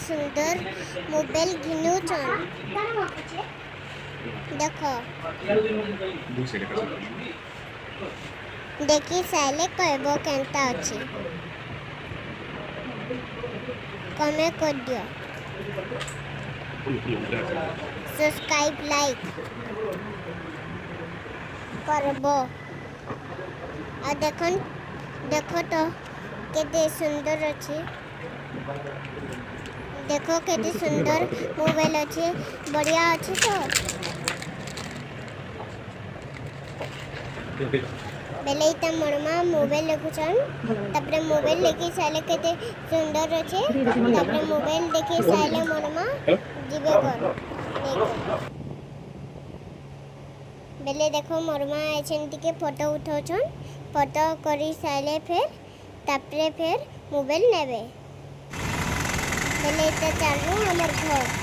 सुंदर मोबाइल घिनुचन देखो देखी सारे कहबो केनता अछि कमे कर दियो सब्सक्राइब लाइक करबो आ देखो तो केते सुंदर अछि देखो केते सुंदर मोबाइल अछि बढ़िया अछि तो बेले इता मरमा मोबाइल लेकुछन तापरे मोबाइल लेके साले केते सुंदर अछि तापरे मोबाइल देखे साले मरमा जीवे घर बेले देखो मरमा एछन के फोटो उठाउछन फोटो करी साले फिर तापरे फिर मोबाइल नेबे बेले इता चालू हमर घर